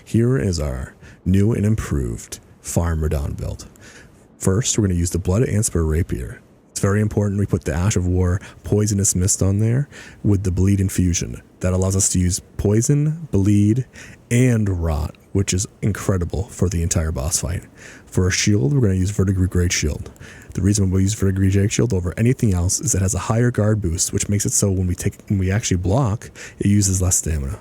Here is our new and improved Farm Radahn build. First, we're going to use the Blood Anspur Rapier. It's very important we put the Ash of War Poisonous Mist on there with the Bleed Infusion. That allows us to use Poison, Bleed, and Rot, which is incredible for the entire boss fight. For a shield, we're going to use Verdigris Great Shield. The reason we use Verdigris Great Shield over anything else is it has a higher guard boost, which makes it so when we actually block, it uses less stamina.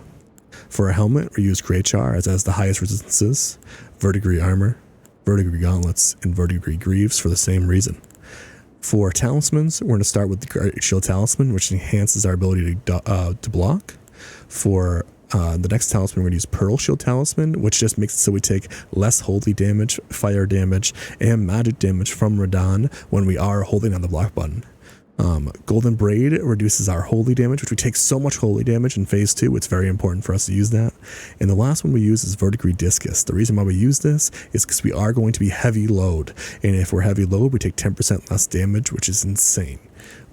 For a helmet, we use Great Char, as it has the highest resistances, Verdigris Armor, Verdigris Gauntlets, and Verdigris Greaves for the same reason. For talismans, we're going to start with the Great Shield Talisman, which enhances our ability to block. For the next talisman, we're going to use Pearl Shield Talisman, which just makes it so we take less holy damage, fire damage, and magic damage from Radahn when we are holding on the block button. Golden Braid reduces our holy damage, which we take so much holy damage in phase 2. It's very important for us to use that. And the last one we use is Verdigris Discus. The reason why we use this is because we are going to be heavy load. And if we're heavy load, we take 10% less damage, which is insane.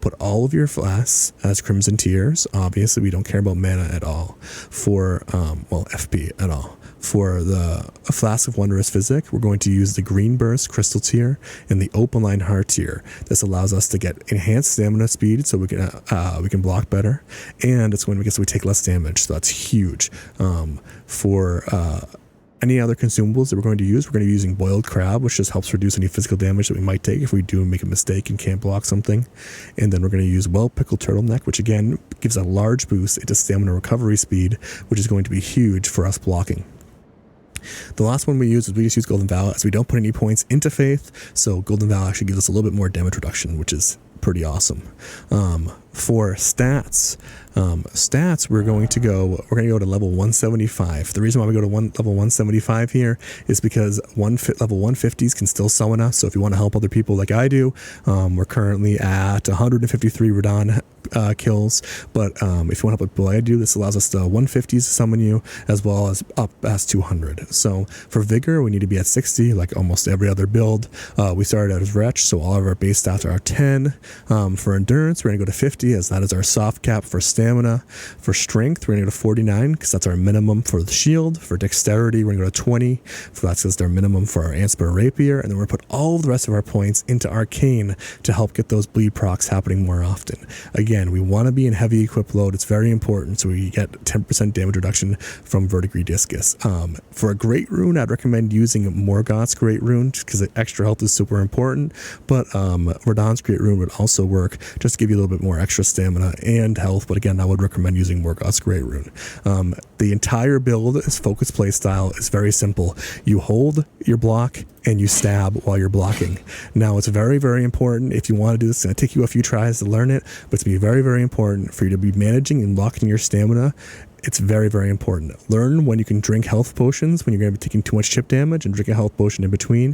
Put all of your flasks as Crimson Tears. Obviously, we don't care about mana at all. For, FP at all. For the Flask of Wondrous Physic, we're going to use the Green Burst Crystal Tier and the Opaline Heart Tier. This allows us to get enhanced stamina speed, so we can block better, and it's going to make it so we take less damage. So that's huge. For any other consumables that we're going to be using Boiled Crab, which just helps reduce any physical damage that we might take if we do make a mistake and can't block something. And then we're going to use Well Pickled Turtleneck, which again gives a large boost into stamina recovery speed, which is going to be huge for us blocking. The last one we use Golden Vow, as we don't put any points into Faith, so Golden Vow actually gives us a little bit more damage reduction, which is pretty awesome. For stats, we're going to go to level 175. The reason why we go to level 175 here is because level 150s can still summon us. So if you want to help other people like I do, we're currently at 153 Radahn kills, but if you want to help people like I do, this allows us to 150s to summon you, as well as up as 200. So for Vigor, we need to be at 60, like almost every other build. We started out as Wretch, so all of our base stats are 10. For Endurance, we're going to go to 50, as that is our soft cap for stamina. For Strength, we're going to go to 49, because that's our minimum for the shield. For Dexterity, we're going to go to 20, for that's our minimum for our Anspur Rapier, and then we're going to put all of the rest of our points into Arcane to help get those bleed procs happening more often. Again, we want to be in heavy equip load. It's very important, so we get 10% damage reduction from Verdigris Discus. For a Great Rune, I'd recommend using Morgoth's Great Rune, because the extra health is super important, but Radahn's Great Rune would also work, just to give you a little bit more extra stamina and health, but again, I would recommend using Morgoth's Great Rune. The entire build is focus playstyle. It's very simple. You hold your block and you stab while you're blocking. Now, it's very, very important. If you want to do this, it's going to take you a few tries to learn it, but it's going to be very, very important for you to be managing and blocking your stamina. It's very, very important. Learn when you can drink health potions when you're going to be taking too much chip damage, and drink a health potion in between.